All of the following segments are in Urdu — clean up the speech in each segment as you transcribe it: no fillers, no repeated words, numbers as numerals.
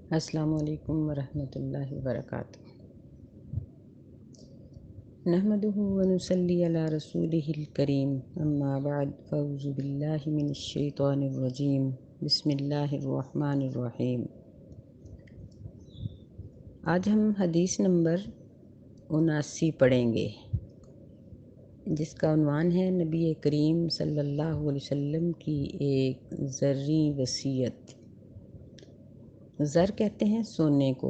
السلام علیکم ورحمۃ اللہ وبرکاتہ۔ نحمده ونصلی علی رسولہ الکریم، اما بعد فاعوذ باللہ من الشیطان الرجیم، بسم اللہ الرحمن الرحیم۔ آج ہم حدیث نمبر 79 پڑھیں گے، جس کا عنوان ہے نبی کریم صلی اللہ علیہ وسلم کی ایک زرعی وصیت۔ زر کہتے ہیں سونے کو،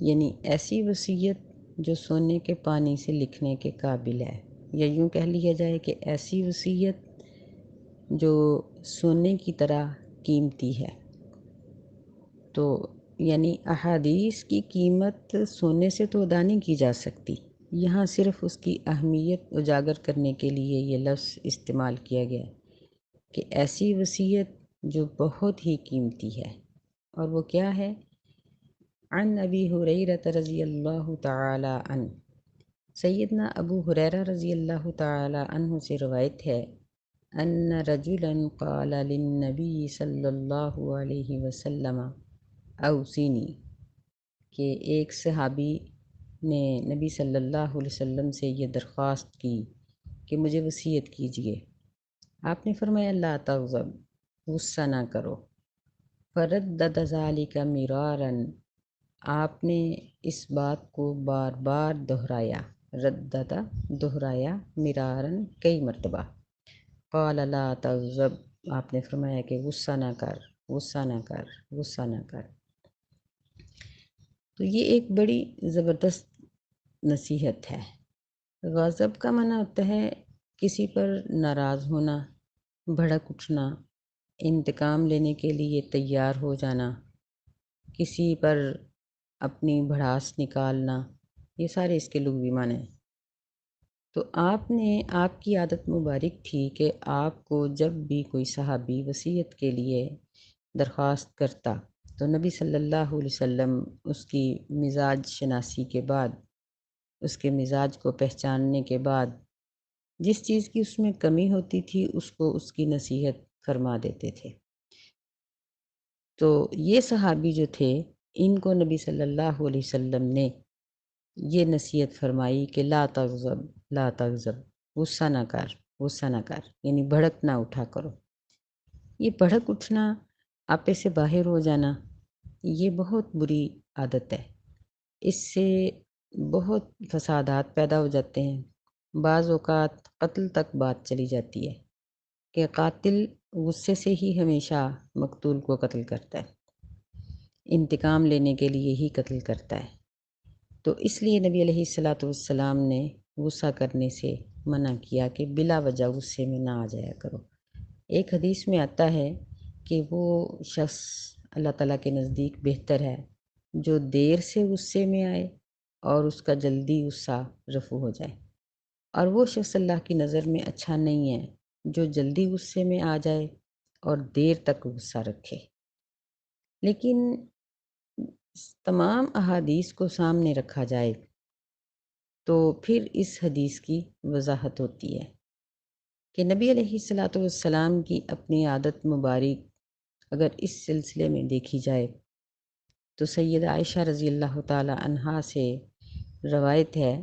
یعنی ایسی وصیت جو سونے کے پانی سے لکھنے کے قابل ہے، یا یوں کہہ لیا جائے کہ ایسی وصیت جو سونے کی طرح قیمتی ہے۔ تو یعنی احادیث کی قیمت سونے سے تو ادا نہیں کی جا سکتی، یہاں صرف اس کی اہمیت اجاگر کرنے کے لیے یہ لفظ استعمال کیا گیا کہ ایسی وصیت جو بہت ہی قیمتی ہے۔ اور وہ کیا ہے؟ عن ابی ہریرہ رضی اللہ تعالی عنہ، سیدنا ابو ہریرہ رضی اللہ تعالی عنہ سے روایت ہے، ان رجلا قال للنبی صلی اللہ علیہ وسلم اوصینی، کہ ایک صحابی نے نبی صلی اللہ علیہ وسلم سے یہ درخواست کی کہ مجھے وصیت کیجیے۔ آپ نے فرمایا لا تغضب، غصہ نہ کرو۔ فردد ذلک مرارا، آپ نے اس بات کو بار بار دہرایا، رددا دہرایا، مرارن کئی مرتبہ۔ قال لا تغضب، آپ نے فرمایا کہ غصہ نہ کر، غصہ نہ کر، غصہ نہ کر۔ تو یہ ایک بڑی زبردست نصیحت ہے۔ غضب کا معنی ہوتا ہے کسی پر ناراض ہونا، بھڑک اٹھنا، انتقام لینے کے لیے تیار ہو جانا، کسی پر اپنی بھڑاس نکالنا، یہ سارے اس کے لغوی معنی ہیں۔ تو آپ کی عادت مبارک تھی کہ آپ کو جب بھی کوئی صحابی وصیت کے لیے درخواست کرتا تو نبی صلی اللہ علیہ وسلم اس کی مزاج شناسی کے بعد، اس کے مزاج کو پہچاننے کے بعد، جس چیز کی اس میں کمی ہوتی تھی اس کو اس کی نصیحت فرما دیتے تھے۔ تو یہ صحابی جو تھے، ان کو نبی صلی اللہ علیہ وسلم نے یہ نصیحت فرمائی کہ لا تغضب، لا تغضب، غصہ نہ کر، غصہ نہ کر، یعنی بھڑک نہ اٹھا کرو۔ یہ بھڑک اٹھنا، آپے سے باہر ہو جانا، یہ بہت بری عادت ہے۔ اس سے بہت فسادات پیدا ہو جاتے ہیں، بعض اوقات قتل تک بات چلی جاتی ہے کہ قاتل غصے سے ہی ہمیشہ مقتول کو قتل کرتا ہے، انتقام لینے کے لیے ہی قتل کرتا ہے۔ تو اس لیے نبی علیہ الصلاۃ والسلام نے غصہ کرنے سے منع کیا کہ بلا وجہ غصے میں نہ آ جایا کرو۔ ایک حدیث میں آتا ہے کہ وہ شخص اللہ تعالیٰ کے نزدیک بہتر ہے جو دیر سے غصے میں آئے اور اس کا جلدی غصہ رفع ہو جائے، اور وہ شخص اللہ کی نظر میں اچھا نہیں ہے جو جلدی غصے میں آ جائے اور دیر تک غصہ رکھے۔ لیکن تمام احادیث کو سامنے رکھا جائے تو پھر اس حدیث کی وضاحت ہوتی ہے کہ نبی علیہ الصلاۃ والسلام کی اپنی عادت مبارک اگر اس سلسلے میں دیکھی جائے تو سیدہ عائشہ رضی اللہ تعالی عنہا سے روایت ہے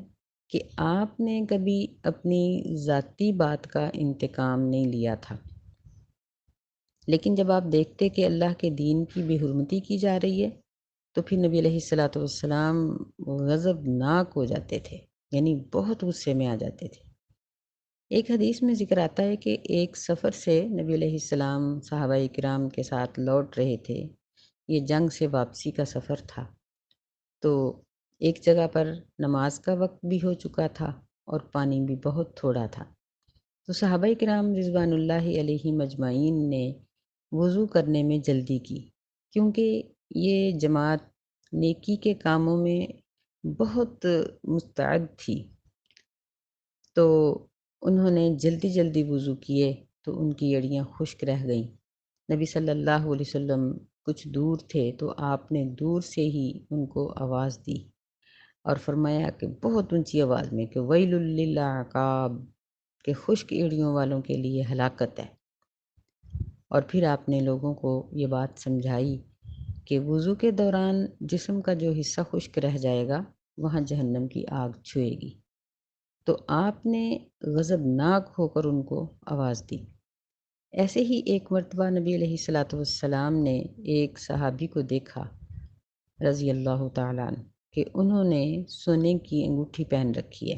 کہ آپ نے کبھی اپنی ذاتی بات کا انتقام نہیں لیا تھا، لیکن جب آپ دیکھتے کہ اللہ کے دین کی بے حرمتی کی جا رہی ہے تو پھر نبی علیہ الصلاۃ والسلام غضبناک ہو جاتے تھے، یعنی بہت غصے میں آ جاتے تھے۔ ایک حدیث میں ذکر آتا ہے کہ ایک سفر سے نبی علیہ السلام صحابہ کرام کے ساتھ لوٹ رہے تھے، یہ جنگ سے واپسی کا سفر تھا۔ تو ایک جگہ پر نماز کا وقت بھی ہو چکا تھا اور پانی بھی بہت تھوڑا تھا، تو صحابہ کرام رضوان اللہ علیہ مجمعین نے وضو کرنے میں جلدی کی، کیونکہ یہ جماعت نیکی کے کاموں میں بہت مستعد تھی۔ تو انہوں نے جلدی جلدی وضو کیے تو ان کی ایڑیاں خشک رہ گئیں۔ نبی صلی اللہ علیہ وسلم کچھ دور تھے تو آپ نے دور سے ہی ان کو آواز دی اور فرمایا کہ بہت اونچی آواز میں کہ ویل للعقاب، کہ خشک ایڑیوں والوں کے لیے ہلاکت ہے۔ اور پھر آپ نے لوگوں کو یہ بات سمجھائی کہ وضو کے دوران جسم کا جو حصہ خشک رہ جائے گا وہاں جہنم کی آگ چھوئے گی۔ تو آپ نے غضبناک ہو کر ان کو آواز دی۔ ایسے ہی ایک مرتبہ نبی علیہ الصلاۃ والسلام نے ایک صحابی کو دیکھا رضی اللہ تعالیٰ عنہ کہ انہوں نے سونے کی انگوٹھی پہن رکھی ہے،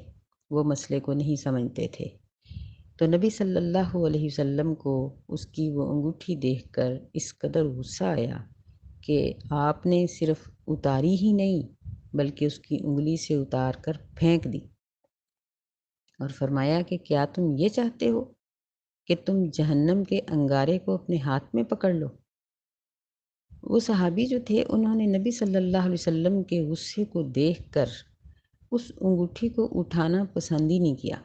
وہ مسئلے کو نہیں سمجھتے تھے۔ تو نبی صلی اللہ علیہ وسلم کو اس کی وہ انگوٹھی دیکھ کر اس قدر غصہ آیا کہ آپ نے صرف اتاری ہی نہیں بلکہ اس کی انگلی سے اتار کر پھینک دی اور فرمایا کہ کیا تم یہ چاہتے ہو کہ تم جہنم کے انگارے کو اپنے ہاتھ میں پکڑ لو؟ وہ صحابی جو تھے انہوں نے نبی صلی اللہ علیہ وسلم کے غصے کو دیکھ کر اس انگوٹھی کو اٹھانا پسند ہی نہیں کیا۔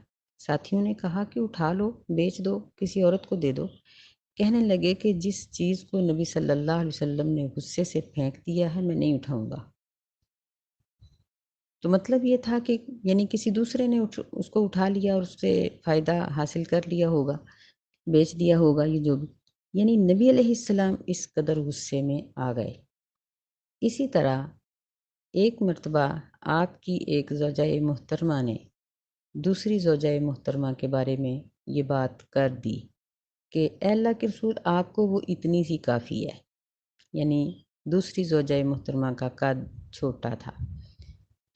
ساتھیوں نے کہا کہ اٹھا لو، بیچ دو، کسی عورت کو دے دو۔ کہنے لگے کہ جس چیز کو نبی صلی اللہ علیہ وسلم نے غصے سے پھینک دیا ہے میں نہیں اٹھاؤں گا۔ تو مطلب یہ تھا کہ یعنی کسی دوسرے نے اس کو اٹھا لیا اور اس سے فائدہ حاصل کر لیا ہوگا، بیچ دیا ہوگا، یہ جو بھی، یعنی نبی علیہ السلام اس قدر غصے میں آ گئے۔ اسی طرح ایک مرتبہ آپ کی ایک زوجہ محترمہ نے دوسری زوجہ محترمہ کے بارے میں یہ بات کر دی کہ اے اللہ کے رسول آپ کو وہ اتنی سی کافی ہے، یعنی دوسری زوجہ محترمہ کا قد چھوٹا تھا۔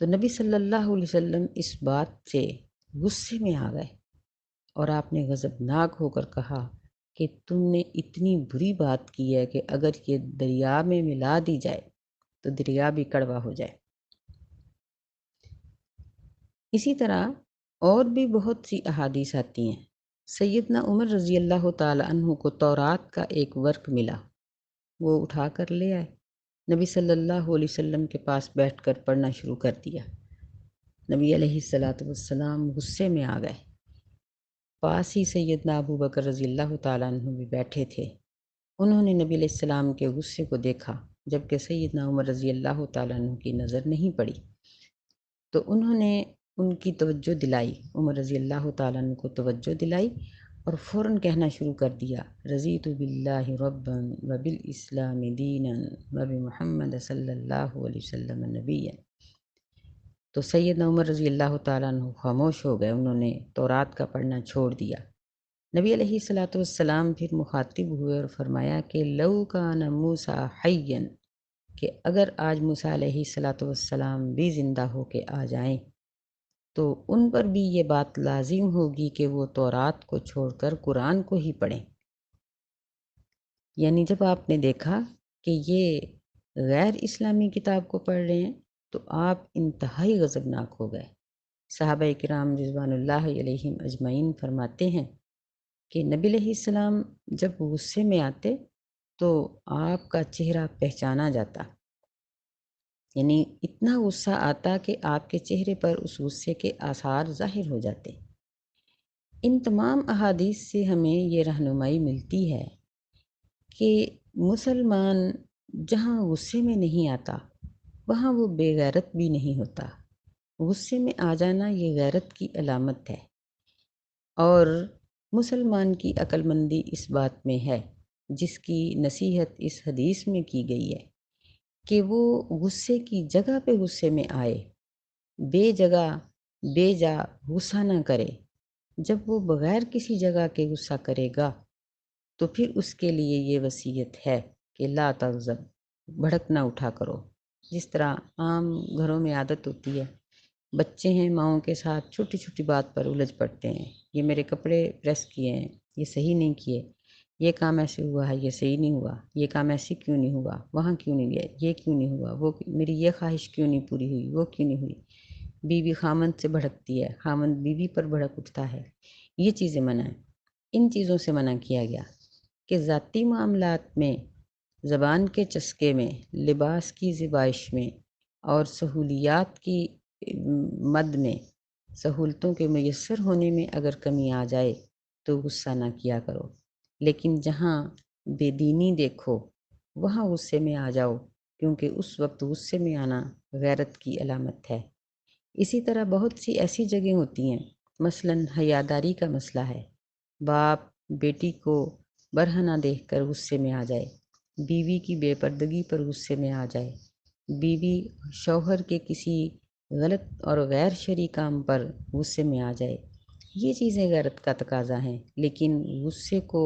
تو نبی صلی اللہ علیہ وسلم اس بات سے غصے میں آ گئے اور آپ نے غضبناک ہو کر کہا کہ تم نے اتنی بری بات کی ہے کہ اگر یہ دریا میں ملا دی جائے تو دریا بھی کڑوا ہو جائے۔ اسی طرح اور بھی بہت سی احادیث آتی ہیں۔ سیدنا عمر رضی اللہ تعالی عنہ کو تورات کا ایک ورق ملا، وہ اٹھا کر لے آئے، نبی صلی اللہ علیہ وسلم کے پاس بیٹھ کر پڑھنا شروع کر دیا۔ نبی علیہ الصلاۃ والسلام غصے میں آ گئے۔ پاس ہی سیدنا ابو بکر رضی اللہ تعالیٰ عنہ بھی بیٹھے تھے، انہوں نے نبی علیہ السلام کے غصے کو دیکھا جبکہ سیدنا عمر رضی اللہ تعالیٰ عنہ کی نظر نہیں پڑی، تو انہوں نے ان کی توجہ دلائی، عمر رضی اللہ تعالیٰ عنہ کو توجہ دلائی اور فوراً کہنا شروع کر دیا رضیت باللہ ربا وبالاسلام دینا وبمحمد صلی اللہ علیہ وسلم نبیا۔ تو سیدنا عمر رضی اللہ تعالیٰ عنہ خاموش ہو گئے، انہوں نے تورات کا پڑھنا چھوڑ دیا۔ نبی علیہ الصلاۃ والسلام پھر مخاطب ہوئے اور فرمایا کہ لو کان موسیٰ حیا، کہ اگر آج موسیٰ علیہ الصلاۃ والسلام بھی زندہ ہو کے آ جائیں تو ان پر بھی یہ بات لازم ہوگی کہ وہ تورات کو چھوڑ کر قرآن کو ہی پڑھیں۔ یعنی جب آپ نے دیکھا کہ یہ غیر اسلامی کتاب کو پڑھ رہے ہیں تو آپ انتہائی غضبناک ہو گئے۔ صحابہ کرام رضوان اللہ علیہم اجمعین فرماتے ہیں کہ نبی علیہ السلام جب غصے میں آتے تو آپ کا چہرہ پہچانا جاتا، یعنی اتنا غصہ آتا کہ آپ کے چہرے پر اس غصے کے آثار ظاہر ہو جاتے۔ ان تمام احادیث سے ہمیں یہ رہنمائی ملتی ہے کہ مسلمان جہاں غصے میں نہیں آتا وہاں وہ بے غیرت بھی نہیں ہوتا۔ غصے میں آ جانا یہ غیرت کی علامت ہے، اور مسلمان کی عقل مندی اس بات میں ہے جس کی نصیحت اس حدیث میں کی گئی ہے کہ وہ غصے کی جگہ پہ غصے میں آئے، بے جگہ بے جا غصہ نہ کرے۔ جب وہ بغیر کسی جگہ کے غصہ کرے گا تو پھر اس کے لیے یہ وصیت ہے کہ لا تغضب، بھڑک نہ اٹھا کرو۔ جس طرح عام گھروں میں عادت ہوتی ہے، بچے ہیں ماؤں کے ساتھ چھوٹی چھوٹی بات پر الجھ پڑتے ہیں، یہ میرے کپڑے پریس کیے ہیں، یہ صحیح نہیں کیے، یہ کام ایسے ہوا ہے، یہ صحیح نہیں ہوا، یہ کام ایسے کیوں نہیں ہوا، وہاں کیوں نہیں گئے، یہ کیوں نہیں ہوا، وہ میری یہ خواہش کیوں نہیں پوری ہوئی، وہ کیوں نہیں ہوئی۔ بیوی خامند سے بھڑکتی ہے، خامند بیوی پر بھڑک اٹھتا ہے، یہ چیزیں منع ہیں۔ ان چیزوں سے منع کیا گیا کہ ذاتی معاملات میں، زبان کے چسکے میں، لباس کی زیبائش میں اور سہولیات کی مد میں، سہولتوں کے میسر ہونے میں اگر کمی آ جائے تو غصہ نہ کیا کرو، لیکن جہاں بے دینی دیکھو وہاں غصے میں آ جاؤ، کیونکہ اس وقت غصے میں آنا غیرت کی علامت ہے۔ اسی طرح بہت سی ایسی جگہیں ہوتی ہیں، مثلاً حیاداری کا مسئلہ ہے، باپ بیٹی کو برہنہ دیکھ کر غصے میں آ جائے بیوی کی بے پردگی پر غصے میں آ جائے، بیوی شوہر کے کسی غلط اور غیر شرعی کام پر غصے میں آ جائے، یہ چیزیں غیرت کا تقاضا ہیں۔ لیکن غصے کو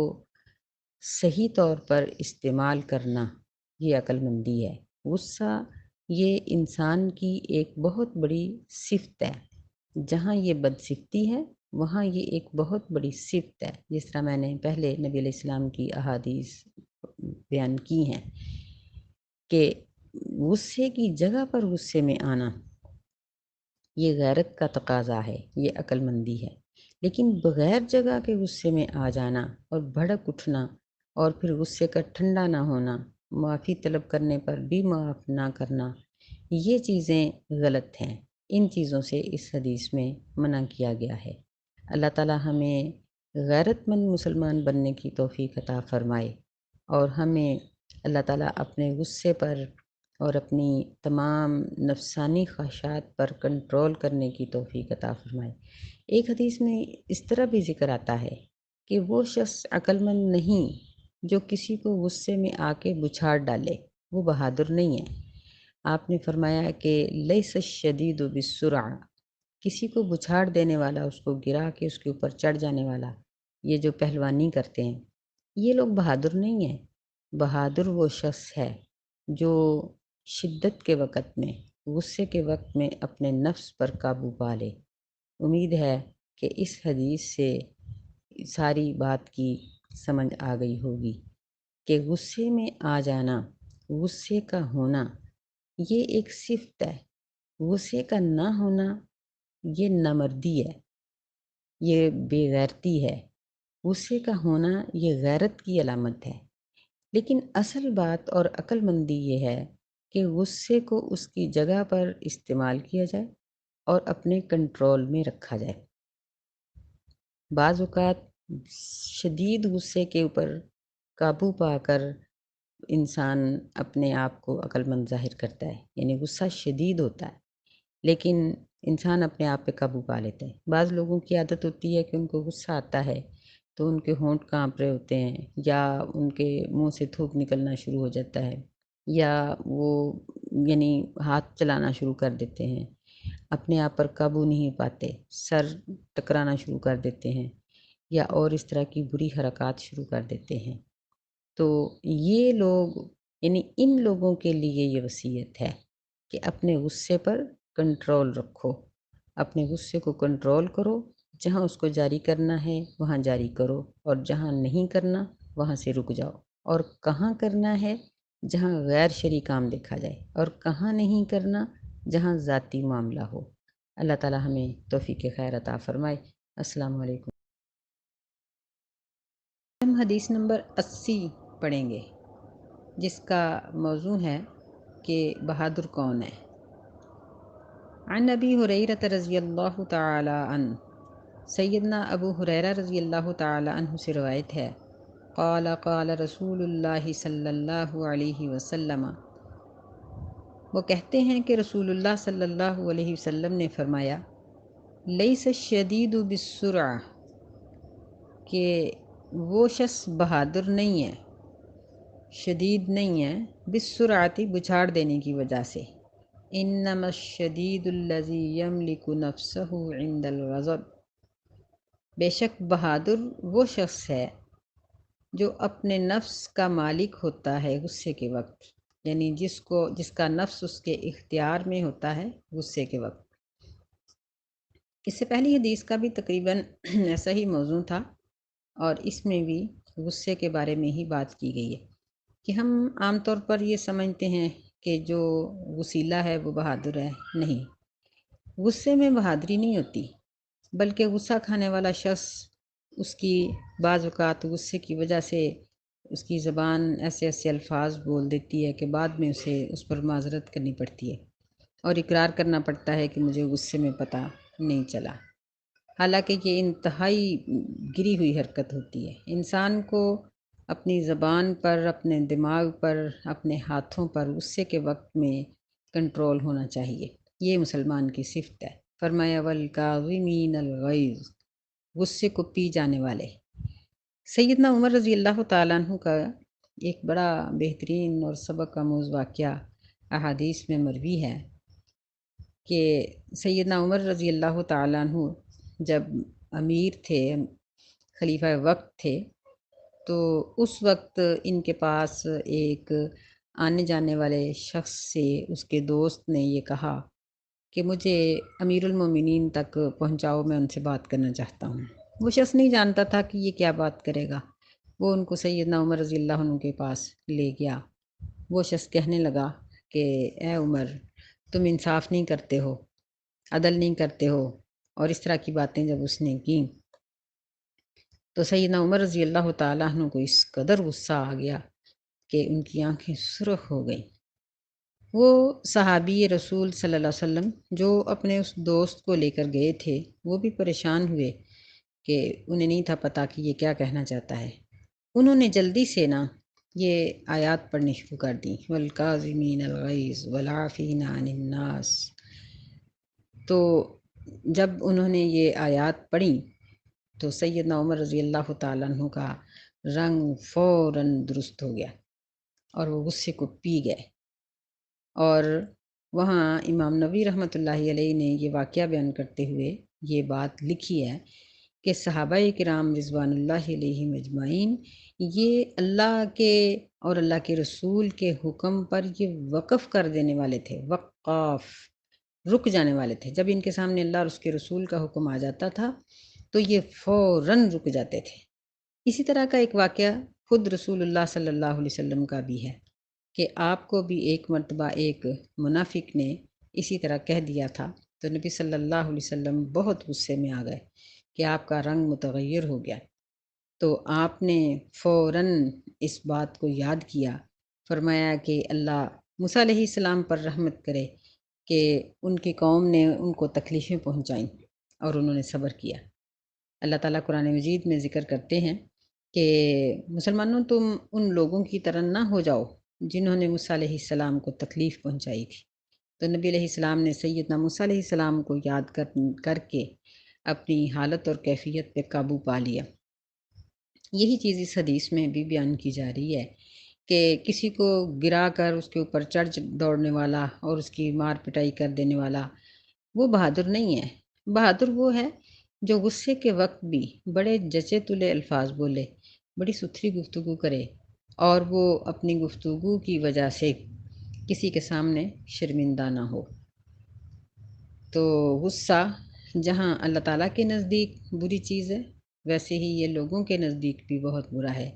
صحیح طور پر استعمال کرنا یہ عقل مندی ہے۔ غصہ یہ انسان کی ایک بہت بڑی صفت ہے، جہاں یہ بدصفتی ہے وہاں یہ ایک بہت بڑی صفت ہے، جس طرح میں نے پہلے نبی علیہ السلام کی احادیث بیان کی ہیں کہ غصے کی جگہ پر غصے میں آنا یہ غیرت کا تقاضا ہے، یہ عقل مندی ہے۔ لیکن بغیر جگہ کے غصے میں آ جانا اور بھڑک اٹھنا اور پھر غصے کا ٹھنڈا نہ ہونا، معافی طلب کرنے پر بھی معاف نہ کرنا، یہ چیزیں غلط ہیں۔ ان چیزوں سے اس حدیث میں منع کیا گیا ہے۔ اللہ تعالی ہمیں غیرت مند مسلمان بننے کی توفیق عطا فرمائے، اور ہمیں اللہ تعالیٰ اپنے غصے پر اور اپنی تمام نفسانی خواہشات پر کنٹرول کرنے کی توفیق عطا فرمائے۔ ایک حدیث میں اس طرح بھی ذکر آتا ہے کہ وہ شخص عقل مند نہیں جو کسی کو غصے میں آ کے بچھاڑ ڈالے، وہ بہادر نہیں ہے۔ آپ نے فرمایا کہ لیس الشدید بالسرعہ، کسی کو بچھاڑ دینے والا، اس کو گرا کے اس کے اوپر چڑھ جانے والا، یہ جو پہلوانی کرتے ہیں، یہ لوگ بہادر نہیں ہیں۔ بہادر وہ شخص ہے جو شدت کے وقت میں، غصے کے وقت میں اپنے نفس پر قابو پا لے۔ امید ہے کہ اس حدیث سے ساری بات کی سمجھ آ گئی ہوگی کہ غصے میں آ جانا، غصے کا ہونا یہ ایک صفت ہے، غصے کا نہ ہونا یہ نامردی ہے، یہ بے غیرتی ہے۔ غصے کا ہونا یہ غیرت کی علامت ہے۔ لیکن اصل بات اور عقل مندی یہ ہے کہ غصے کو اس کی جگہ پر استعمال کیا جائے اور اپنے کنٹرول میں رکھا جائے۔ بعض اوقات شدید غصے کے اوپر قابو پا کر انسان اپنے آپ کو عقل مند ظاہر کرتا ہے، یعنی غصہ شدید ہوتا ہے لیکن انسان اپنے آپ پہ قابو پا لیتا ہے۔ بعض لوگوں کی عادت ہوتی ہے کہ ان کو غصہ آتا ہے تو ان کے ہونٹ کانپ رہے ہوتے ہیں، یا ان کے منہ سے تھوک نکلنا شروع ہو جاتا ہے، یا وہ یعنی ہاتھ چلانا شروع کر دیتے ہیں، اپنے آپ پر قابو نہیں پاتے، سر ٹکرانا شروع کر دیتے ہیں، یا اور اس طرح کی بری حرکات شروع کر دیتے ہیں۔ تو یہ لوگ، یعنی ان لوگوں کے لیے یہ وصیت ہے کہ اپنے غصے پر کنٹرول رکھو، اپنے غصے کو کنٹرول کرو، جہاں اس کو جاری کرنا ہے وہاں جاری کرو، اور جہاں نہیں کرنا وہاں سے رک جاؤ، اور کہاں کرنا ہے جہاں غیر شرعی کام دیکھا جائے، اور کہاں نہیں کرنا جہاں ذاتی معاملہ ہو۔ اللہ تعالی ہمیں توفیق خیر عطا فرمائے۔ السلام علیکم۔ ہم حدیث نمبر 80 پڑھیں گے، جس کا موضوع ہے کہ بہادر کون ہے۔ عن ابی ہریرہ رضی اللہ تعالی عنہ، سیدنا ابو ہریرہ رضی اللہ تعالی عنہ سے روایت ہے، قال قال رسول اللہ صلی اللہ علیہ وسلم، وہ کہتے ہیں کہ رسول اللہ صلی اللہ علیہ وسلم نے فرمایا، لیس الشدید بالسرعہ، کہ وہ شخص بہادر نہیں ہے، شدید نہیں ہے، بالسرعتی بچھاڑ دینے کی وجہ سے، انما الشدید الذی یملک نفسہ عند الغضب، بے شک بہادر وہ شخص ہے جو اپنے نفس کا مالک ہوتا ہے غصے کے وقت، یعنی جس کا نفس اس کے اختیار میں ہوتا ہے غصے کے وقت۔ اس سے پہلی حدیث کا بھی تقریباً ایسا ہی موضوع تھا، اور اس میں بھی غصے کے بارے میں ہی بات کی گئی ہے کہ ہم عام طور پر یہ سمجھتے ہیں کہ جو غصیلا ہے وہ بہادر ہے۔ نہیں، غصے میں بہادری نہیں ہوتی، بلکہ غصہ کھانے والا شخص، اس کی بعض اوقات غصے کی وجہ سے اس کی زبان ایسے ایسے الفاظ بول دیتی ہے کہ بعد میں اسے اس پر معذرت کرنی پڑتی ہے اور اقرار کرنا پڑتا ہے کہ مجھے غصے میں پتہ نہیں چلا، حالانکہ یہ انتہائی گری ہوئی حرکت ہوتی ہے۔ انسان کو اپنی زبان پر، اپنے دماغ پر، اپنے ہاتھوں پر غصے کے وقت میں کنٹرول ہونا چاہیے، یہ مسلمان کی صفت ہے۔ فرمایا والکاظمین الغیظ، غصے کو پی جانے والے۔ سیدنا عمر رضی اللہ تعالیٰ عنہ کا ایک بڑا بہترین اور سبق آموز واقعہ احادیث میں مروی ہے کہ سیدنا عمر رضی اللہ تعالیٰ عنہ جب امیر تھے، خلیفہ وقت تھے، تو اس وقت ان کے پاس ایک آنے جانے والے شخص سے اس کے دوست نے یہ کہا کہ مجھے امیر المومنین تک پہنچاؤ، میں ان سے بات کرنا چاہتا ہوں۔ وہ شخص نہیں جانتا تھا کہ یہ کیا بات کرے گا۔ وہ ان کو سیدنا عمر رضی اللہ عنہ کے پاس لے گیا۔ وہ شخص کہنے لگا کہ اے عمر، تم انصاف نہیں کرتے ہو، عدل نہیں کرتے ہو، اور اس طرح کی باتیں جب اس نے کیں تو سیدنا عمر رضی اللہ تعالیٰ عنہ کو اس قدر غصہ آ گیا کہ ان کی آنکھیں سرخ ہو گئیں۔ وہ صحابی رسول صلی اللہ علیہ وسلم جو اپنے اس دوست کو لے کر گئے تھے، وہ بھی پریشان ہوئے کہ انہیں نہیں تھا پتہ کہ یہ کیا کہنا چاہتا ہے۔ انہوں نے جلدی سے یہ آیات پڑھنی شروع کر دیں، والکاظمین الغیظ والعافین عن الناس۔ تو جب انہوں نے یہ آیات پڑھیں تو سیدنا عمر رضی اللہ تعالیٰ عنہ کا رنگ فوراً درست ہو گیا اور وہ غصے کو پی گئے۔ اور وہاں امام نووی رحمۃ اللہ علیہ نے یہ واقعہ بیان کرتے ہوئے یہ بات لکھی ہے کہ صحابہ کرام رضوان اللہ علیہم اجمعین یہ اللہ کے اور اللہ کے رسول کے حکم پر یہ وقف کر دینے والے تھے، وقاف، رک جانے والے تھے۔ جب ان کے سامنے اللہ اور اس کے رسول کا حکم آ جاتا تھا تو یہ فوراً رک جاتے تھے۔ اسی طرح کا ایک واقعہ خود رسول اللہ صلی اللہ علیہ وسلم کا بھی ہے کہ آپ کو بھی ایک مرتبہ ایک منافق نے اسی طرح کہہ دیا تھا تو نبی صلی اللہ علیہ وسلم بہت غصے میں آ گئے کہ آپ کا رنگ متغیر ہو گیا۔ تو آپ نے فوراً اس بات کو یاد کیا، فرمایا کہ اللہ موسیٰ علیہ السلام پر رحمت کرے کہ ان کی قوم نے ان کو تکلیفیں پہنچائیں اور انہوں نے صبر کیا۔ اللہ تعالیٰ قرآن مجید میں ذکر کرتے ہیں کہ مسلمانوں تم ان لوگوں کی طرح نہ ہو جاؤ جنہوں نے موسیٰ علیہ السلام کو تکلیف پہنچائی تھی۔ تو نبی علیہ السلام نے سیدنا موسیٰ علیہ السلام کو یاد کر کے اپنی حالت اور کیفیت پہ قابو پا لیا۔ یہی چیز اس حدیث میں بھی بیان کی جا رہی ہے کہ کسی کو گرا کر اس کے اوپر چڑھ دوڑنے والا اور اس کی مار پٹائی کر دینے والا وہ بہادر نہیں ہے۔ بہادر وہ ہے جو غصے کے وقت بھی بڑے جچے تلے الفاظ بولے، بڑی ستھری گفتگو کرے اور وہ اپنی گفتگو کی وجہ سے کسی کے سامنے شرمندہ نہ ہو۔ تو غصہ جہاں اللہ تعالیٰ کے نزدیک بری چیز ہے، ویسے ہی یہ لوگوں کے نزدیک بھی بہت برا ہے۔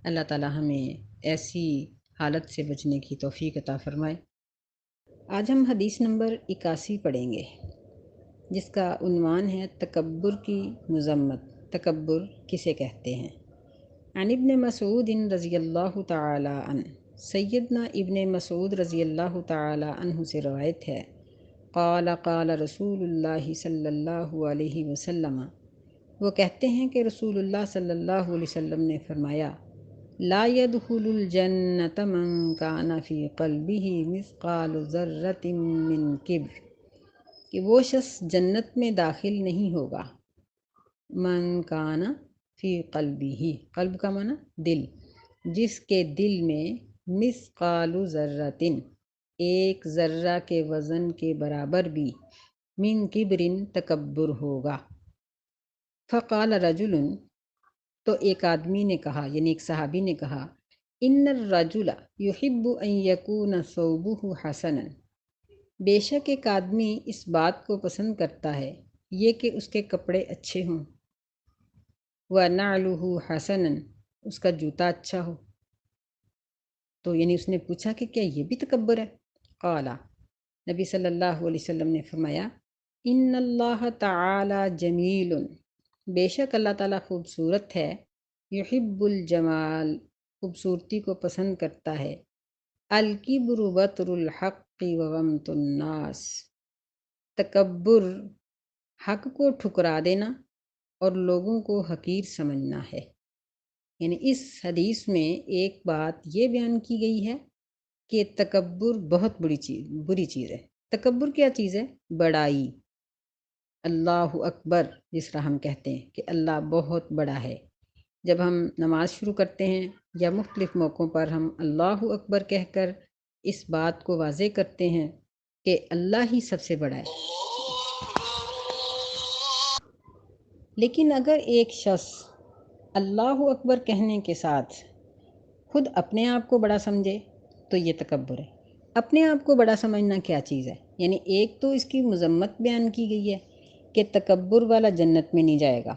اللہ تعالیٰ ہمیں ایسی حالت سے بچنے کی توفیق عطا فرمائے۔ آج ہم حدیث نمبر 81 پڑھیں گے جس کا عنوان ہے تکبر کی مذمت۔ تکبر کسے کہتے ہیں؟ عن ابن مسعود رضی اللہ تعالی عنہ، سیدنا ابن مسعود رضی اللہ تعالی عنہ سے روایت ہے، قال قال رسول اللہ صلی اللہ علیہ وسلم، وہ کہتے ہیں کہ رسول اللہ صلی اللہ علیہ وسلم نے فرمایا، لا يدخل الجنة من كان في قلبه مثقال ذرة من کبر، کہ وہ شخص جنت میں داخل نہیں ہوگا، من کان فی قلبہ، قلب کا معنی دل، جس کے دل میں مثقال ذرۃ، ایک ذرہ کے وزن کے برابر بھی، من کبر، تکبر ہوگا۔ فقال رجل، تو ایک آدمی نے کہا، یعنی ایک صحابی نے کہا، ان الرجل یحب ان یکون ثوبہ حسنا، بے شک ایک آدمی اس بات کو پسند کرتا ہے یہ کہ اس کے کپڑے اچھے ہوں، وَنَعْلُهُ حَسَنًا، اس کا جوتا اچھا ہو۔ تو یعنی اس نے پوچھا کہ کیا یہ بھی تکبر ہے؟ قال، نبی صلی اللہ علیہ وسلم نے فرمایا، ان اللہ تعالی جمیل، بے شک اللہ تعالیٰ خوبصورت ہے، یحب الجمال، خوبصورتی کو پسند کرتا ہے، الکبر بطر الحق وغمط الناس، تکبر حق کو ٹھکرا دینا اور لوگوں کو حقیر سمجھنا ہے۔ یعنی اس حدیث میں ایک بات یہ بیان کی گئی ہے کہ تکبر بہت بری چیز ہے۔ تکبر کیا چیز ہے؟ بڑائی، اللہ اکبر، جس طرح ہم کہتے ہیں کہ اللہ بہت بڑا ہے، جب ہم نماز شروع کرتے ہیں یا مختلف موقعوں پر ہم اللہ اکبر کہہ کر اس بات کو واضح کرتے ہیں کہ اللہ ہی سب سے بڑا ہے، لیکن اگر ایک شخص اللہ اکبر کہنے کے ساتھ خود اپنے آپ کو بڑا سمجھے تو یہ تکبر ہے۔ اپنے آپ کو بڑا سمجھنا کیا چیز ہے؟ یعنی ایک تو اس کی مذمت بیان کی گئی ہے کہ تکبر والا جنت میں نہیں جائے گا،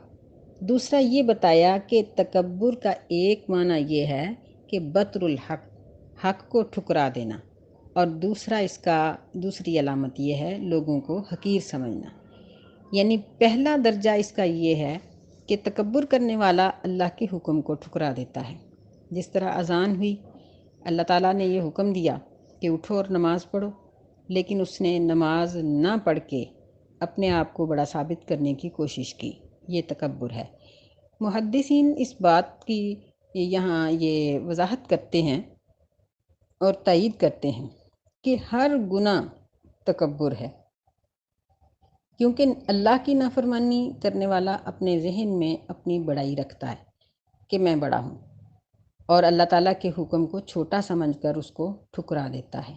دوسرا یہ بتایا کہ تکبر کا ایک معنی یہ ہے کہ بطر الحق، حق کو ٹھکرا دینا، اور دوسرا اس کا دوسری علامت یہ ہے لوگوں کو حقیر سمجھنا۔ یعنی پہلا درجہ اس کا یہ ہے کہ تکبر کرنے والا اللہ کے حکم کو ٹھکرا دیتا ہے۔ جس طرح اذان ہوئی، اللہ تعالیٰ نے یہ حکم دیا کہ اٹھو اور نماز پڑھو، لیکن اس نے نماز نہ پڑھ کے اپنے آپ کو بڑا ثابت کرنے کی کوشش کی، یہ تکبر ہے۔ محدثین اس بات کی یہاں یہ وضاحت کرتے ہیں اور تائید کرتے ہیں کہ ہر گناہ تکبر ہے، کیونکہ اللہ کی نافرمانی کرنے والا اپنے ذہن میں اپنی بڑائی رکھتا ہے کہ میں بڑا ہوں، اور اللہ تعالیٰ کے حکم کو چھوٹا سمجھ کر اس کو ٹھکرا دیتا ہے۔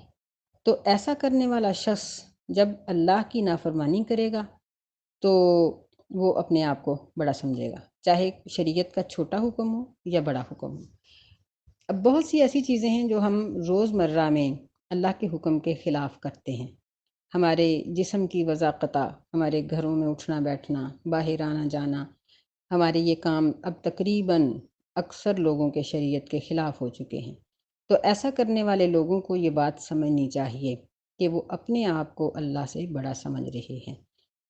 تو ایسا کرنے والا شخص جب اللہ کی نافرمانی کرے گا تو وہ اپنے آپ کو بڑا سمجھے گا، چاہے شریعت کا چھوٹا حکم ہو یا بڑا حکم ہو۔ اب بہت سی ایسی چیزیں ہیں جو ہم روز مرہ میں اللہ کے حکم کے خلاف کرتے ہیں۔ ہمارے جسم کی وضاقتہ، ہمارے گھروں میں اٹھنا بیٹھنا، باہر آنا جانا، ہمارے یہ کام اب تقریباً اکثر لوگوں کے شریعت کے خلاف ہو چکے ہیں۔ تو ایسا کرنے والے لوگوں کو یہ بات سمجھنی چاہیے کہ وہ اپنے آپ کو اللہ سے بڑا سمجھ رہے ہیں،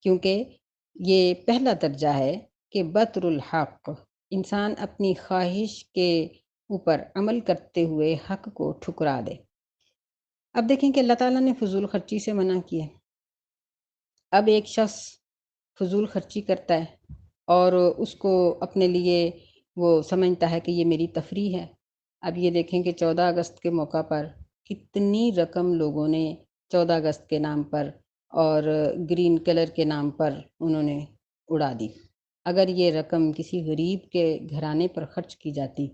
کیونکہ یہ پہلا درجہ ہے کہ بطر الحق، انسان اپنی خواہش کے اوپر عمل کرتے ہوئے حق کو ٹھکرا دے۔ اب دیکھیں کہ اللہ تعالیٰ نے فضول خرچی سے منع کیا ہے۔ اب ایک شخص فضول خرچی کرتا ہے اور اس کو اپنے لیے وہ سمجھتا ہے کہ یہ میری تفریح ہے۔ اب یہ دیکھیں کہ 14 اگست کے موقع پر کتنی رقم لوگوں نے 14 اگست کے نام پر اور گرین کلر کے نام پر انہوں نے اڑا دی۔ اگر یہ رقم کسی غریب کے گھرانے پر خرچ کی جاتی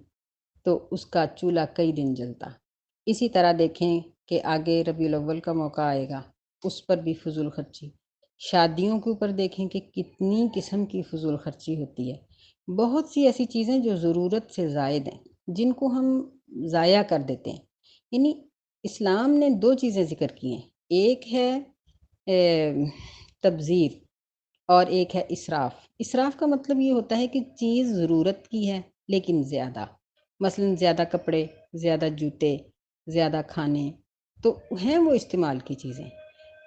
تو اس کا چولہا کئی دن جلتا۔ اسی طرح دیکھیں کہ آگے ربیع الاول کا موقع آئے گا، اس پر بھی فضول خرچی۔ شادیوں کے اوپر دیکھیں کہ کتنی قسم کی فضول خرچی ہوتی ہے۔ بہت سی ایسی چیزیں جو ضرورت سے زائد ہیں، جن کو ہم ضائع کر دیتے ہیں۔ یعنی اسلام نے دو چیزیں ذکر کی ہیں، ایک ہے تبذیر اور ایک ہے اسراف۔ اسراف کا مطلب یہ ہوتا ہے کہ چیز ضرورت کی ہے لیکن زیادہ، مثلاً زیادہ کپڑے، زیادہ جوتے، زیادہ کھانے، تو ہیں وہ استعمال کی چیزیں۔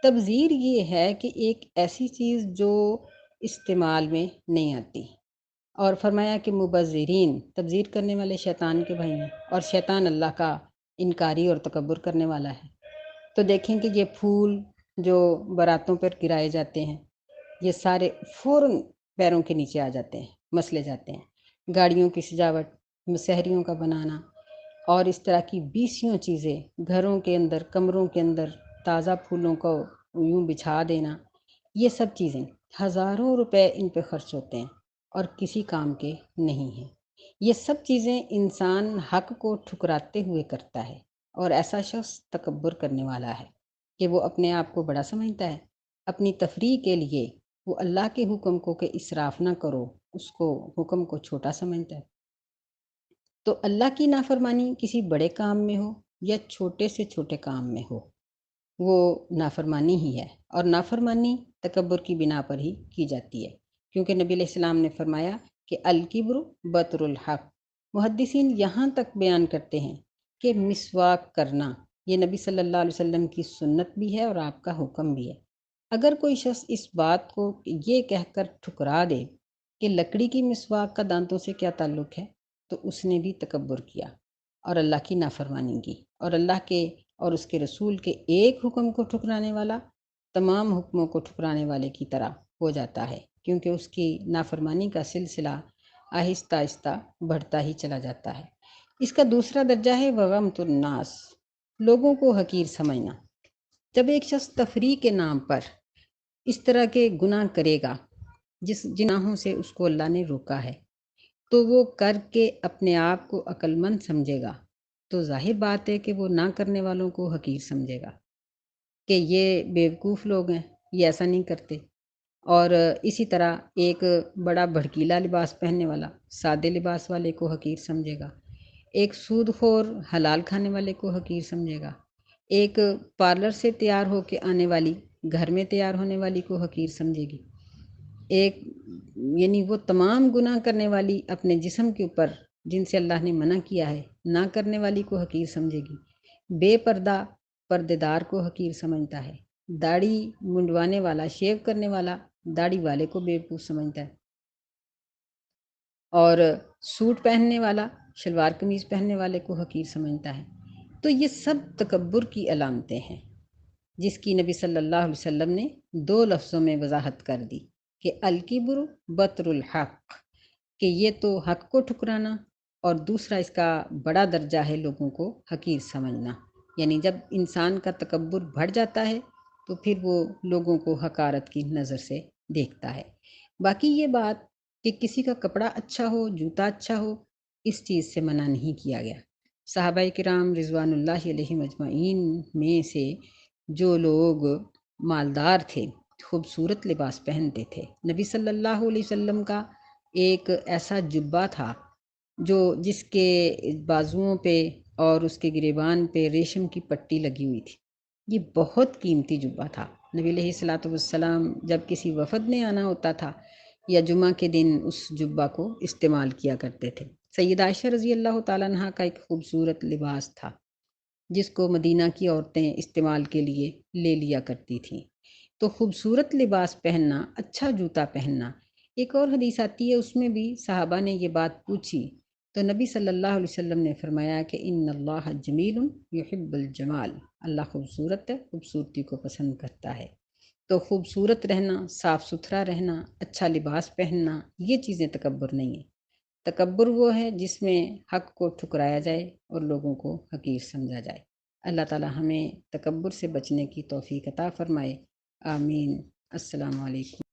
تبذیر یہ ہے کہ ایک ایسی چیز جو استعمال میں نہیں آتی، اور فرمایا کہ مبذرین، تبذیر کرنے والے شیطان کے بھائی ہیں، اور شیطان اللہ کا انکاری اور تکبر کرنے والا ہے۔ تو دیکھیں کہ یہ پھول جو باراتوں پر گرائے جاتے ہیں، یہ سارے فوراً پیروں کے نیچے آ جاتے ہیں، مسلے جاتے ہیں۔ گاڑیوں کی سجاوٹ، مسہریوں کا بنانا، اور اس طرح کی بیسیوں چیزیں، گھروں کے اندر، کمروں کے اندر تازہ پھولوں کو یوں بچھا دینا، یہ سب چیزیں ہزاروں روپے ان پہ خرچ ہوتے ہیں اور کسی کام کے نہیں ہیں۔ یہ سب چیزیں انسان حق کو ٹھکراتے ہوئے کرتا ہے، اور ایسا شخص تکبر کرنے والا ہے کہ وہ اپنے آپ کو بڑا سمجھتا ہے۔ اپنی تفریح کے لیے وہ اللہ کے حکم کو کہ اسراف نہ کرو، اس کو حکم کو چھوٹا سمجھتا ہے۔ تو اللہ کی نافرمانی کسی بڑے کام میں ہو یا چھوٹے سے چھوٹے کام میں ہو، وہ نافرمانی ہی ہے، اور نافرمانی تکبر کی بنا پر ہی کی جاتی ہے، کیونکہ نبی علیہ السلام نے فرمایا کہ الکبر بطر الحق۔ محدثین یہاں تک بیان کرتے ہیں کہ مسواک کرنا یہ نبی صلی اللہ علیہ وسلم کی سنت بھی ہے اور آپ کا حکم بھی ہے۔ اگر کوئی شخص اس بات کو یہ کہہ کر ٹھکرا دے کہ لکڑی کی مسواک کا دانتوں سے کیا تعلق ہے، تو اس نے بھی تکبر کیا اور اللہ کی نافرمانی کی، اور اللہ کے اور اس کے رسول کے ایک حکم کو ٹھکرانے والا تمام حکموں کو ٹھکرانے والے کی طرح ہو جاتا ہے، کیونکہ اس کی نافرمانی کا سلسلہ آہستہ آہستہ بڑھتا ہی چلا جاتا ہے۔ اس کا دوسرا درجہ ہے وغمت الناس، لوگوں کو حقیر سمجھنا۔ جب ایک شخص تفریح کے نام پر اس طرح کے گناہ کرے گا جس جناحوں سے اس کو اللہ نے روکا ہے، تو وہ کر کے اپنے آپ کو عقل مند سمجھے گا تو ظاہر بات ہے کہ وہ نہ کرنے والوں کو حقیر سمجھے گا کہ یہ بیوقوف لوگ ہیں، یہ ایسا نہیں کرتے۔ اور اسی طرح ایک بڑا بھڑکیلا لباس پہننے والا سادے لباس والے کو حقیر سمجھے گا، ایک سود خور حلال کھانے والے کو حقیر سمجھے گا، ایک پارلر سے تیار ہو کے آنے والی گھر میں تیار ہونے والی کو حقیر سمجھے گی، ایک یعنی وہ تمام گناہ کرنے والی اپنے جسم کے اوپر جن سے اللہ نے منع کیا ہے نہ کرنے والی کو حقیر سمجھے گی، بے پردہ پردے دار کو حقیر سمجھتا ہے، داڑھی منڈوانے والا شیو کرنے والا داڑھی والے کو بیوقوف سمجھتا ہے، اور سوٹ پہننے والا شلوار قمیض پہننے والے کو حقیر سمجھتا ہے۔ تو یہ سب تکبر کی علامتیں ہیں جس کی نبی صلی اللہ علیہ وسلم نے 2 لفظوں میں وضاحت کر دی کہ الکبر بطر الحق، کہ یہ تو حق کو ٹھکرانا، اور دوسرا اس کا بڑا درجہ ہے لوگوں کو حقیر سمجھنا، یعنی جب انسان کا تکبر بڑھ جاتا ہے تو پھر وہ لوگوں کو حقارت کی نظر سے دیکھتا ہے۔ باقی یہ بات کہ کسی کا کپڑا اچھا ہو، جوتا اچھا ہو، اس چیز سے منع نہیں کیا گیا۔ صحابہ کرام رضوان اللہ علیہم اجمعین میں سے جو لوگ مالدار تھے خوبصورت لباس پہنتے تھے، نبی صلی اللہ علیہ وسلم کا ایک ایسا جبہ تھا جو جس کے بازوؤں پہ اور اس کے گریبان پہ ریشم کی پٹی لگی ہوئی تھی، یہ بہت قیمتی جبہ تھا۔ نبی علیہ الصلوۃ والسلام جب کسی وفد میں آنا ہوتا تھا یا جمعہ کے دن اس جبہ کو استعمال کیا کرتے تھے۔ سیدہ عائشہ رضی اللہ تعالیٰ عنہ کا ایک خوبصورت لباس تھا جس کو مدینہ کی عورتیں استعمال کے لیے لے لیا کرتی تھیں۔ تو خوبصورت لباس پہننا، اچھا جوتا پہننا، ایک اور حدیث آتی ہے اس میں بھی صحابہ نے یہ بات پوچھی تو نبی صلی اللہ علیہ وسلم نے فرمایا کہ ان اللہ جمیل یحب الجمال، اللہ خوبصورت ہے، خوبصورتی کو پسند کرتا ہے۔ تو خوبصورت رہنا، صاف ستھرا رہنا، اچھا لباس پہننا، یہ چیزیں تکبر نہیں ہیں۔ تکبر وہ ہے جس میں حق کو ٹھکرایا جائے اور لوگوں کو حقیر سمجھا جائے۔ اللہ تعالی ہمیں تکبر سے بچنے کی توفیق عطا فرمائے، آمین۔ السلام علیکم۔